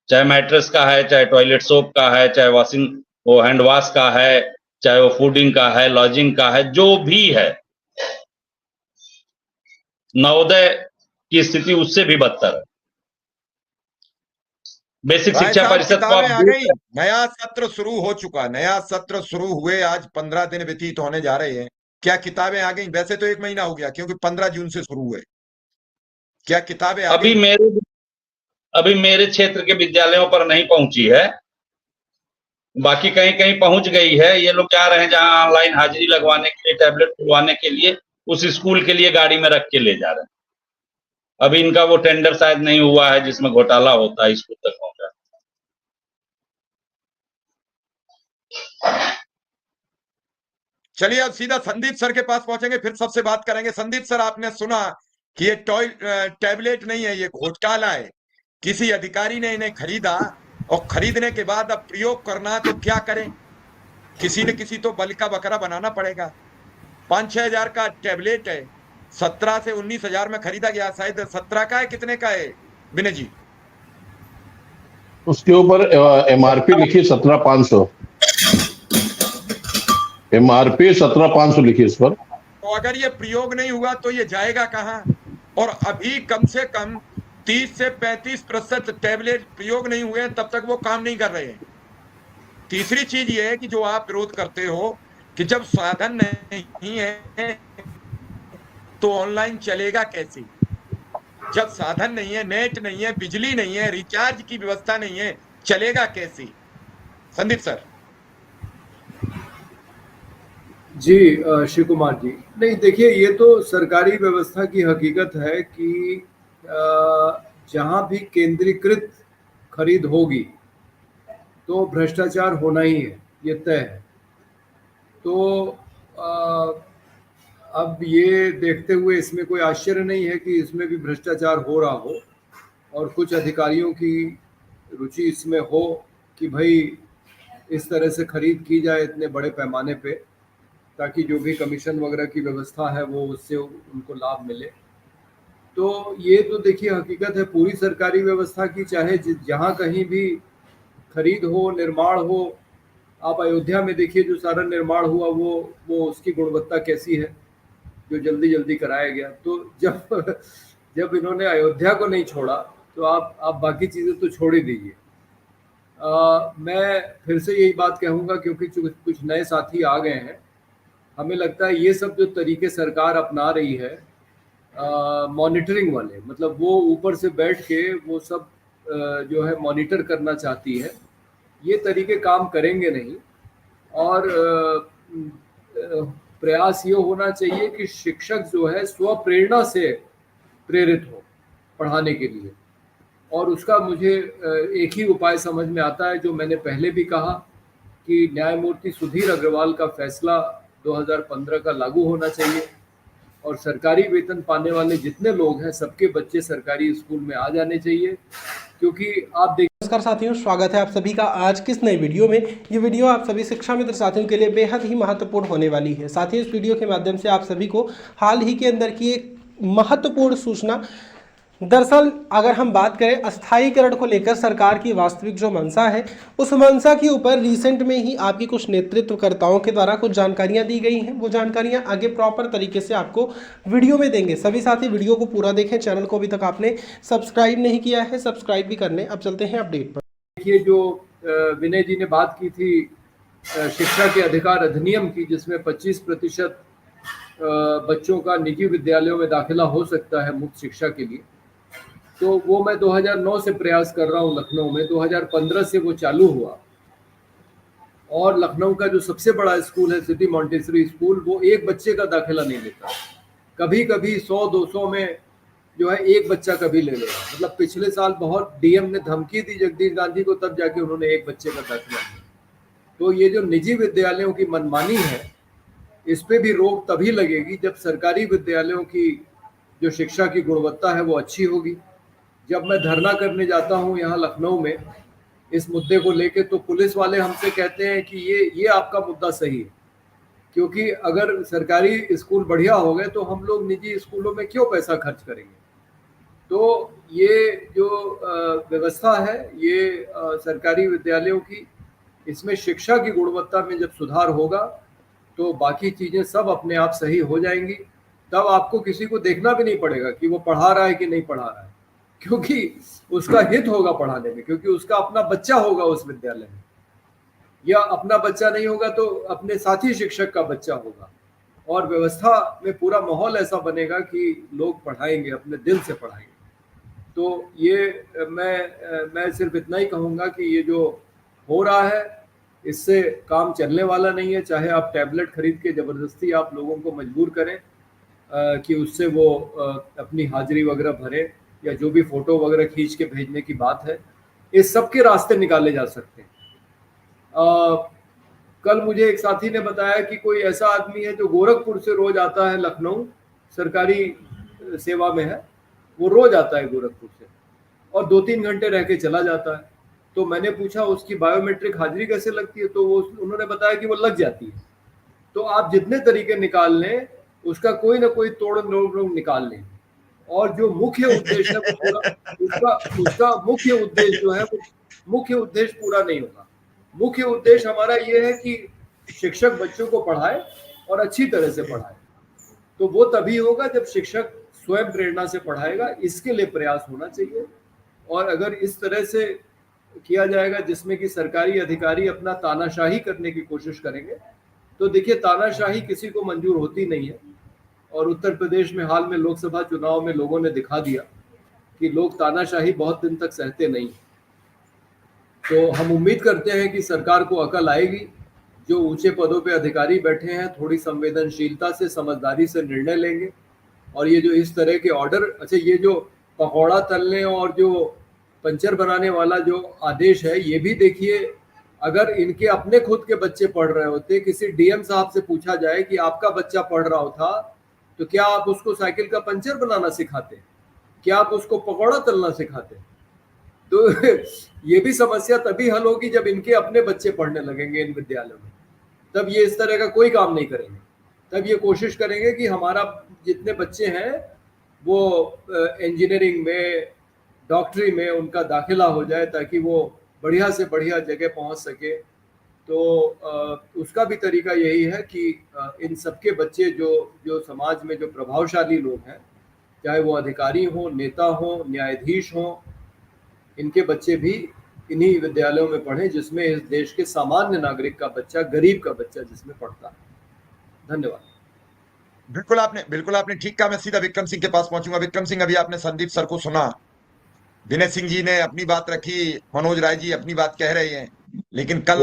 चाहे मैट्रेस का है, चाहे टॉयलेट सोप का है, चाहे वॉशिंग वो हैंड वॉश का है, चाहे वो फूडिंग का है, लॉजिंग का है, जो भी है, नवोदय की स्थिति उससे भी बदतर है। बेसिक भाई शिक्षा साहब परिषद को किताबें आप आ देख गई, रहे नया सत्र शुरू हो चुका, नया सत्र शुरू हुए आज 15 दिन व्यतीत होने जा रहे हैं। क्या किताबें आ गई? वैसे तो 1 महीना हो गया क्योंकि 15 जून से शुरू हुए। क्या किताबें आ हैं। गई? अभी मेरे क्षेत्र के विद्यालयों पर नहीं पहुंची है, बाकी कहीं कहीं पहुंच गई है। ये लोग जा रहे हैं जहां ऑनलाइन हाजिरी लगवाने के लिए, टैबलेट खुलवाने के लिए, उस स्कूल के लिए गाड़ी में रख के ले जा रहे हैं। अभी इनका वो टेंडर शायद नहीं हुआ है जिसमें घोटाला होता है, स्कूल तक पहुंचा। चलिए अब सीधा संदीप सर के पास पहुंचेंगे, फिर सबसे बात करेंगे। संदीप सर, आपने सुना कि ये टैबलेट नहीं है, ये घोटाला है। किसी अधिकारी ने इन्हें खरीदा और खरीदने के बाद अब प्रयोग करना, तो क्या करें? किसी न किसी तो बलि का बकरा बनाना पड़ेगा। 5-6 हजार का टैबलेट है, 17 से 19 हजार में खरीदा गया। शायद 17 का है, कितने का है विनय जी? उसके ऊपर MRP लिखी 17,500। MRP 17,500 लिखी इस पर। तो अगर ये प्रयोग नहीं हुआ तो ये जाएगा कहाँ? और अभी कम से कम 30 से 35% टैबलेट प्रयोग नहीं हुए हैं, तब तक वो काम नहीं कर रहे हैं। तीसरी चीज ये है कि जो आप विरोध करते हो कि जब साधन नहीं है तो ऑनलाइन चलेगा कैसे? जब साधन नहीं है, नेट नहीं है, बिजली नहीं है, रिचार्ज की व्यवस्था नहीं है, चलेगा कैसे? संदीप सर। जी शिव कुमार जी, नहीं देखिए, ये तो सरकारी व्यवस्था की हकीकत है कि जहां भी केंद्रीकृत खरीद होगी तो भ्रष्टाचार होना ही है, ये तय है। तो अब ये देखते हुए इसमें कोई आश्चर्य नहीं है कि इसमें भी भ्रष्टाचार हो रहा हो और कुछ अधिकारियों की रुचि इसमें हो कि भाई इस तरह से खरीद की जाए इतने बड़े पैमाने पे, ताकि जो भी कमीशन वगैरह की व्यवस्था है वो उससे उनको लाभ मिले। तो ये तो देखिए हकीकत है पूरी सरकारी व्यवस्था की, चाहे जहाँ कहीं भी खरीद हो, निर्माण हो। आप अयोध्या में देखिए जो सारा निर्माण हुआ वो उसकी गुणवत्ता कैसी है, जो जल्दी जल्दी कराया गया। तो जब जब इन्होंने अयोध्या को नहीं छोड़ा तो आप बाकी चीज़ें तो छोड़ ही दीजिए। मैं फिर से यही बात कहूँगा क्योंकि कुछ नए साथी आ गए हैं। हमें लगता है ये सब जो तरीके सरकार अपना रही है मॉनिटरिंग वाले, मतलब वो ऊपर से बैठ के वो सब जो है मॉनिटर करना चाहती है, ये तरीके काम करेंगे नहीं। और प्रयास ये होना चाहिए कि शिक्षक जो है स्व प्रेरणा से प्रेरित हो पढ़ाने के लिए। और उसका मुझे एक ही उपाय समझ में आता है, जो मैंने पहले भी कहा कि न्यायमूर्ति सुधीर अग्रवाल का फैसला 2015 का लागू होना चाहिए और सरकारी वेतन पाने वाले जितने लोग हैं सबके बच्चे सरकारी स्कूल में आ जाने चाहिए। क्योंकि आप देखिए, नमस्कार साथियों, स्वागत है आप सभी का आज किस नई वीडियो में। ये वीडियो आप सभी शिक्षा मित्र साथियों के लिए बेहद ही महत्वपूर्ण होने वाली है। साथियों, इस वीडियो के माध्यम से आप सभी को हाल ही के अंदर की एक महत्वपूर्ण सूचना, दरअसल अगर हम बात करें अस्थायीकरण को लेकर सरकार की वास्तविक जो मंशा है, उस मंशा के ऊपर रिसेंट में ही आपकी कुछ नेतृत्वकर्ताओं के द्वारा कुछ जानकारियां दी गई हैं। वो जानकारियां आगे प्रॉपर तरीके से आपको वीडियो में देंगे। सभी साथी वीडियो को पूरा देखें। चैनल को अभी तक आपने सब्सक्राइब नहीं किया है, सब्सक्राइब भी कर लें। अब चलते हैं अपडेट पर। देखिए जो विनय जी ने बात की थी शिक्षा के अधिकार अधिनियम की, जिसमें 25% बच्चों का निजी विद्यालयों में दाखिला हो सकता है मुफ्त शिक्षा के लिए। तो वो मैं 2009 से प्रयास कर रहा हूँ लखनऊ में, 2015 से वो चालू हुआ। और लखनऊ का जो सबसे बड़ा स्कूल है सिटी मॉन्टेसरी स्कूल, वो एक बच्चे का दाखिला नहीं लेता। कभी कभी 100-200 में जो है एक बच्चा कभी ले लेगा। मतलब पिछले साल बहुत डीएम ने धमकी दी जगदीश गांधी को, तब जाके उन्होंने एक बच्चे का दाखिला दिया। तो ये जो निजी विद्यालयों की मनमानी है, इस पे भी रोक तभी लगेगी जब सरकारी विद्यालयों की जो शिक्षा की गुणवत्ता है वो अच्छी होगी। जब मैं धरना करने जाता हूँ यहाँ लखनऊ में इस मुद्दे को लेके, तो पुलिस वाले हमसे कहते हैं कि ये आपका मुद्दा सही है, क्योंकि अगर सरकारी स्कूल बढ़िया हो गए तो हम लोग निजी स्कूलों में क्यों पैसा खर्च करेंगे। तो ये जो व्यवस्था है ये सरकारी विद्यालयों की, इसमें शिक्षा की गुणवत्ता में जब सुधार होगा तो बाकी चीजें सब अपने आप सही हो जाएंगी। तब आपको किसी को देखना भी नहीं पड़ेगा कि वो पढ़ा रहा है कि नहीं पढ़ा रहा है, क्योंकि उसका हित होगा पढ़ाने में, क्योंकि उसका अपना बच्चा होगा उस विद्यालय में, या अपना बच्चा नहीं होगा तो अपने साथी शिक्षक का बच्चा होगा, और व्यवस्था में पूरा माहौल ऐसा बनेगा कि लोग पढ़ाएंगे, अपने दिल से पढ़ाएंगे। तो ये मैं सिर्फ इतना ही कहूँगा कि ये जो हो रहा है इससे काम चलने वाला नहीं है। चाहे आप टैबलेट खरीद के ज़बरदस्ती आप लोगों को मजबूर करें कि उससे वो अपनी हाजिरी वगैरह भरें, या जो भी फोटो वगैरह खींच के भेजने की बात है, इस सब के रास्ते निकाले जा सकते हैं। कल मुझे एक साथी ने बताया कि कोई ऐसा आदमी है जो गोरखपुर से रोज आता है, लखनऊ सरकारी सेवा में है, वो रोज आता है गोरखपुर से और 2-3 घंटे रह के चला जाता है। तो मैंने पूछा उसकी बायोमेट्रिक हाजिरी कैसे लगती है, तो उन्होंने बताया कि वो लग जाती है। तो आप जितने तरीके निकाल लें उसका कोई ना कोई तोड़ मरोड़ निकाल लें, और जो मुख्य उद्देश्य है वो उसका मुख्य उद्देश्य जो है वो मुख्य उद्देश्य पूरा नहीं होगा। मुख्य उद्देश्य हमारा ये है कि शिक्षक बच्चों को पढ़ाए और अच्छी तरह से पढ़ाए। तो वो तभी होगा जब शिक्षक स्वयं प्रेरणा से पढ़ाएगा, इसके लिए प्रयास होना चाहिए। और अगर इस तरह से किया जाएगा जिसमें कि सरकारी अधिकारी अपना तानाशाही करने की कोशिश करेंगे, तो देखिए तानाशाही किसी को मंजूर होती नहीं है, और उत्तर प्रदेश में हाल में लोकसभा चुनाव में लोगों ने दिखा दिया कि लोग तानाशाही बहुत दिन तक सहते नहीं। तो हम उम्मीद करते हैं कि सरकार को अकल आएगी, जो ऊंचे पदों पे अधिकारी बैठे हैं थोड़ी संवेदनशीलता से, समझदारी से निर्णय लेंगे, और ये जो इस तरह के ऑर्डर, अच्छा ये जो पकौड़ा तलने और जो पंचर बनाने वाला जो आदेश है, ये भी देखिए, अगर इनके अपने खुद के बच्चे पढ़ रहे होते, किसी डीएम साहब से पूछा जाए कि आपका बच्चा पढ़ रहा था तो क्या आप उसको साइकिल का पंचर बनाना सिखाते, क्या आप उसको पकौड़ा तलना सिखाते? तो ये भी समस्या तभी हल होगी जब इनके अपने बच्चे पढ़ने लगेंगे इन विद्यालयों में। तब ये इस तरह का कोई काम नहीं करेंगे, तब ये कोशिश करेंगे कि हमारा जितने बच्चे हैं वो इंजीनियरिंग में, डॉक्टरी में उनका दाखिला हो जाए, ताकि वो बढ़िया से बढ़िया जगह पहुंच सके। तो उसका भी तरीका यही है कि इन सबके बच्चे जो समाज में जो प्रभावशाली लोग हैं, चाहे वो अधिकारी हो, नेता हो, न्यायाधीश हो, इनके बच्चे भी इन्हीं विद्यालयों में पढ़ें जिसमें इस देश के सामान्य नागरिक का बच्चा, गरीब का बच्चा जिसमें पढ़ता है। धन्यवाद। बिल्कुल आपने ठीक कहा। मैं सीधा विक्रम सिंह के पास पहुंचूंगा। विक्रम सिंह, अभी आपने संदीप सर को सुना, विनय सिंह जी ने अपनी बात रखी, मनोज राय जी अपनी बात कह रहे हैं, लेकिन कल